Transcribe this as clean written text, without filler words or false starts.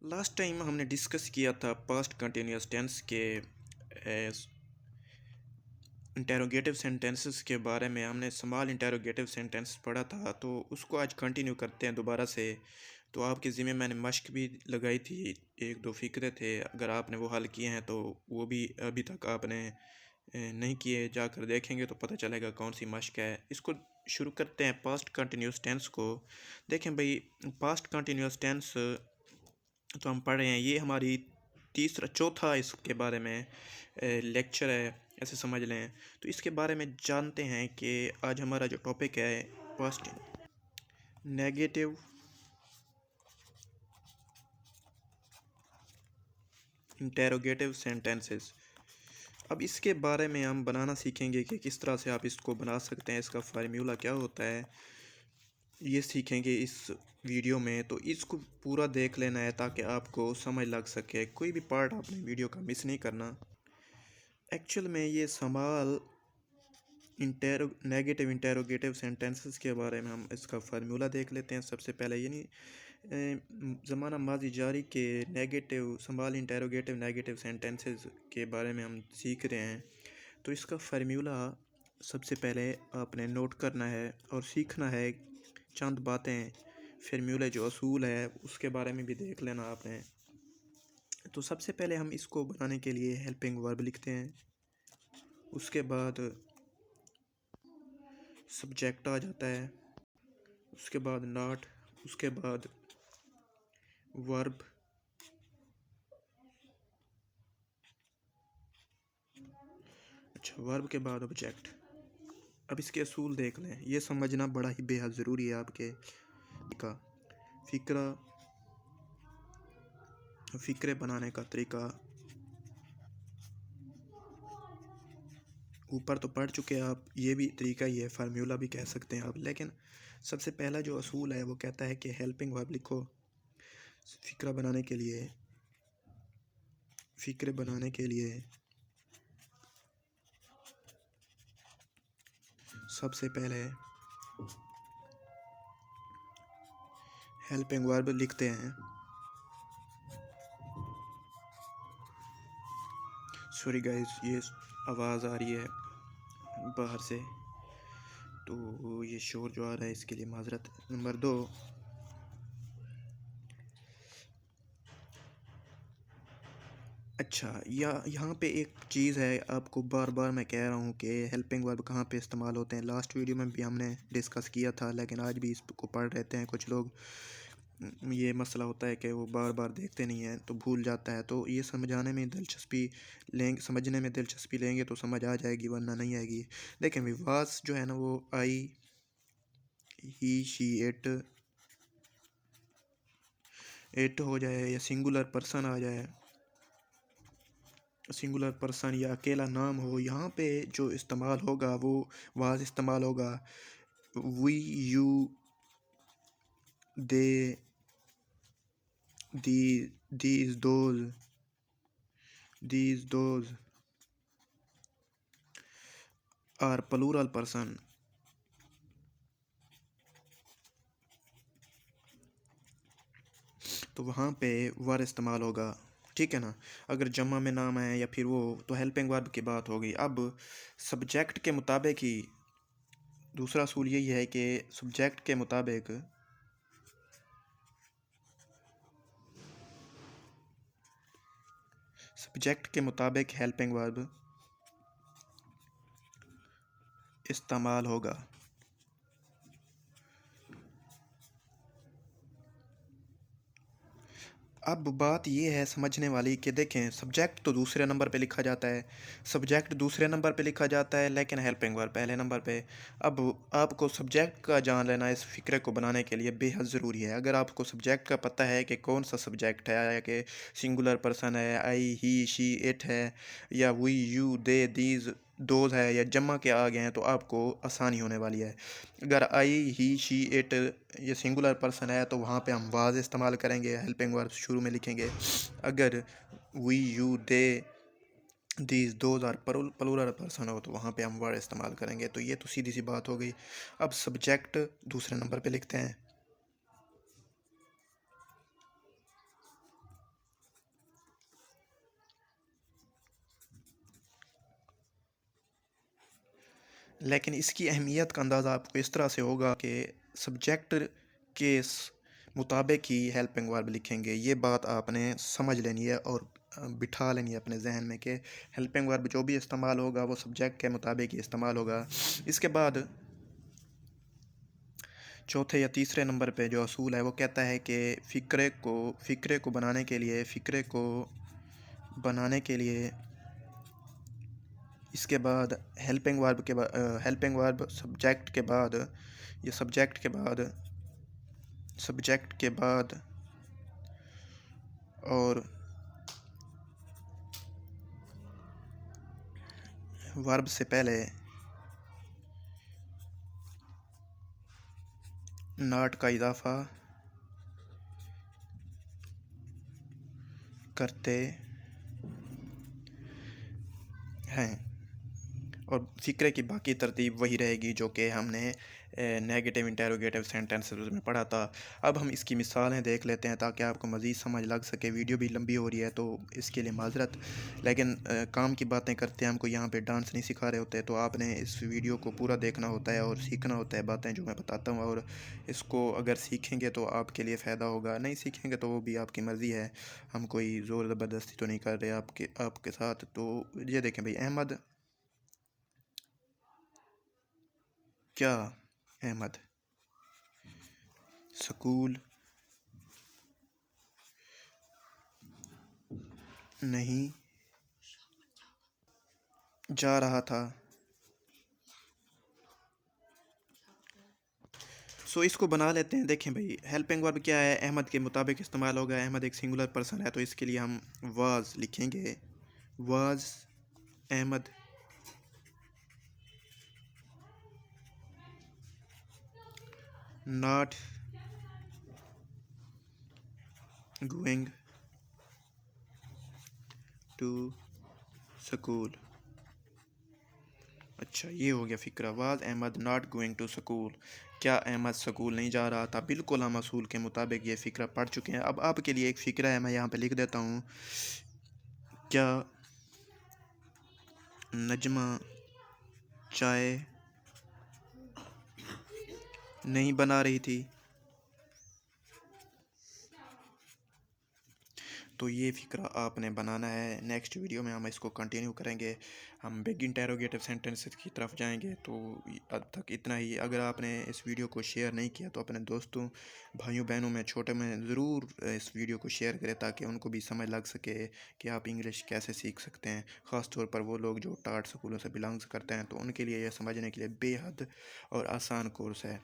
Last time हमने discuss किया था पास्ट कंटिन्यूस टेंस के इंटेरोगेटिव सेंटेंसेस के बारे में। हमने स्मॉल इंटेरोगेटिव सेंटेंस पढ़ा था, तो उसको आज कंटिन्यू करते हैं दोबारा से। तो आपके ज़िम्मे मैंने मश्क भी लगाई थी, एक दो फ़िक्रे थे। अगर आपने वो हल किए हैं तो वो भी अभी तक आपने नहीं किए, जाकर देखेंगे तो पता चलेगा कौन सी मश्क है। इसको शुरू करते हैं पास्ट कंटिन्यूस टेंस को। देखें भाई, पास्ट कंटिन्यूस टेंस तो हम पढ़ रहे हैं, ये हमारी तीसरा चौथा इसके बारे में लेक्चर है, ऐसे समझ लें। तो इसके बारे में जानते हैं कि आज हमारा जो टॉपिक है पास्ट नेगेटिव इंटेरोगेटिव सेंटेंसेस। अब इसके बारे में हम बनाना सीखेंगे कि किस तरह से आप इसको बना सकते हैं, इसका फार्मूला क्या होता है, ये सीखेंगे इस वीडियो में। तो इसको पूरा देख लेना है ताकि आपको समझ लग सके, कोई भी पार्ट आपने वीडियो का मिस नहीं करना। एक्चुअल में ये सवाल नेगेटिव इंटेरोगेटिव सेंटेंसेस के बारे में हम इसका फार्मूला देख लेते हैं सबसे पहले। यानी ज़माना माजी जारी के negative small interrogative negative sentences के बारे में हम सीख रहे हैं। तो इसका फार्मूला सबसे पहले आपने नोट करना है और सीखना है चंद बातें। फार्मूले जो असूल है उसके बारे में भी देख लेना आपने। तो सबसे पहले हम इसको बनाने के लिए हेल्पिंग वर्ब लिखते हैं, उसके बाद सब्जेक्ट आ जाता है, उसके बाद नॉट, उसके बाद वर्ब, अच्छा वर्ब के बाद ऑब्जेक्ट। अब इसके असूल देख लें, ये समझना बड़ा ही बेहद ज़रूरी है आपके का फ़िक्रे बनाने का तरीका। ऊपर तो पढ़ चुके हैं आप, ये भी तरीका ही है, फार्मूला भी कह सकते हैं आप। लेकिन सबसे पहला जो असूल है वो कहता है कि हेल्पिंग वर्ब लिखो फ़िक्रा बनाने के लिए। फ़िक्रे बनाने के लिए सबसे पहले हेल्पिंग वर्ब लिखते हैं। सॉरी गाइस, ये आवाज़ आ रही है बाहर से, तो ये शोर जो आ रहा है इसके लिए माजरत। नंबर 2, अच्छा यहाँ पे एक चीज़ है, आपको बार बार मैं कह रहा हूँ कि हेल्पिंग वर्ब कहाँ पे इस्तेमाल होते हैं। लास्ट वीडियो में भी हमने डिस्कस किया था, लेकिन आज भी इसको पढ़ रहते हैं कुछ लोग। ये मसला होता है कि वो बार बार देखते नहीं हैं तो भूल जाता है। तो ये समझने में दिलचस्पी लेंगे तो समझ आ जाएगी, वरना नहीं आएगी। देखें विवास जो है ना, वो आई ही शी इट हो जाए, या सिंगुलर पर्सन आ जाए, सिंगुलर पर्सन या अकेला नाम हो, यहाँ पे जो इस्तेमाल होगा वो वाज इस्तेमाल होगा। We, you, they, these, those are plural person. तो वहाँ पे वर इस्तेमाल होगा, ठीक है ना। अगर जमा में नाम है या फिर वो, तो हेल्पिंग वर्ब की बात होगी। अब सब्जेक्ट के मुताबिक ही दूसरा असूल यही है कि सब्जेक्ट के मुताबिक हेल्पिंग वर्ब इस्तेमाल होगा। अब बात ये है समझने वाली कि देखें, सब्जेक्ट तो दूसरे नंबर पे लिखा जाता है, लेकिन हेल्पिंग वर्ब पहले नंबर पे। अब आपको सब्जेक्ट का जान लेना इस फ़िक्रे को बनाने के लिए बेहद ज़रूरी है। अगर आपको सब्जेक्ट का पता है कि कौन सा सब्जेक्ट है, कि सिंगुलर पर्सन है, आई ही शी इट है, या we you they these those है, या जमा के आ गए हैं, तो आपको आसानी होने वाली है। अगर आई ही शी इट ये सिंगुलर पर्सन है तो वहाँ पे हम वाज इस्तेमाल करेंगे, हेल्पिंग वर्ब शुरू में लिखेंगे। अगर we you they these those are plural person हो तो वहाँ पे हम वर्ड इस्तेमाल करेंगे। तो ये तो सीधी सी बात हो गई। अब सब्जेक्ट दूसरे नंबर पे लिखते हैं। लेकिन इसकी अहमियत का अंदाज़ा आपको इस तरह से होगा कि सब्जेक्ट के मुताबिक ही हेल्पिंग वर्ब लिखेंगे। ये बात आपने समझ लेनी है और बिठा लेनी है अपने जहन में कि हेल्पिंग वर्ब जो भी इस्तेमाल होगा वो सब्जेक्ट के मुताबिक ही इस्तेमाल होगा। इसके बाद चौथे या तीसरे नंबर पे जो असूल है वो कहता है कि फ़िक्रे को बनाने के लिए इसके बाद हेल्पिंग वर्ब सब्जेक्ट के बाद और वर्ब से पहले नॉट का इजाफा करते हैं और फ़िक्रे की बाकी तरतीब वही रहेगी जो कि हमने नेगेटिव इंटेरोगेटिव सेंटेंसेस में पढ़ा था। अब हम इसकी मिसालें देख लेते हैं ताकि आपको मज़ीद समझ लग सके। वीडियो भी लंबी हो रही है तो इसके लिए माजरत, लेकिन काम की बातें करते हैं, हमको यहाँ पे डांस नहीं सिखा रहे होते, तो आपने इस वीडियो को पूरा देखना होता है और सीखना होता है बातें जो मैं बताता हूँ। और इसको अगर सीखेंगे तो आपके लिए फ़ायदा होगा, नहीं सीखेंगे तो वो भी आपकी मर्ज़ी है। हम कोई ज़ोर ज़बरदस्ती तो नहीं कर रहे आपके साथ। तो ये देखें भाई, क्या अहमद स्कूल नहीं जा रहा था। सो इसको बना लेते हैं। देखें भाई, हेल्पिंग वर्ब क्या है, अहमद के मुताबिक इस्तेमाल होगा। अहमद एक सिंगुलर पर्सन है तो इसके लिए हम वाज लिखेंगे। Was Ahmed not going to school. अच्छा, ये हो गया फ़िक्रा। Was Ahmed not going to school. क्या अहमद स्कूल नहीं जा रहा था। बिल्कुल हम असूल के मुताबिक ये फ़िक्रा पढ़ चुके हैं। अब आपके लिए एक फ़िक्रा है, मैं यहाँ पे लिख देता हूँ। क्या नजमा चाय नहीं बना रही थी। तो ये फ़िक्रा आपने बनाना है। नेक्स्ट वीडियो में हम इसको कंटिन्यू करेंगे। हम बिग इंटेरोगेटिव सेंटेंसेस की तरफ जाएंगे। तो अब तक इतना ही। अगर आपने इस वीडियो को शेयर नहीं किया तो अपने दोस्तों, भाइयों बहनों में, छोटे में ज़रूर इस वीडियो को शेयर करें ताकि उनको भी समझ लग सके कि आप इंग्लिश कैसे सीख सकते हैं। ख़ास तौर पर वो लोग जो टाट स्कूलों से बिलोंग्स करते हैं तो उनके लिए यह समझने के लिए बेहद और आसान कोर्स है।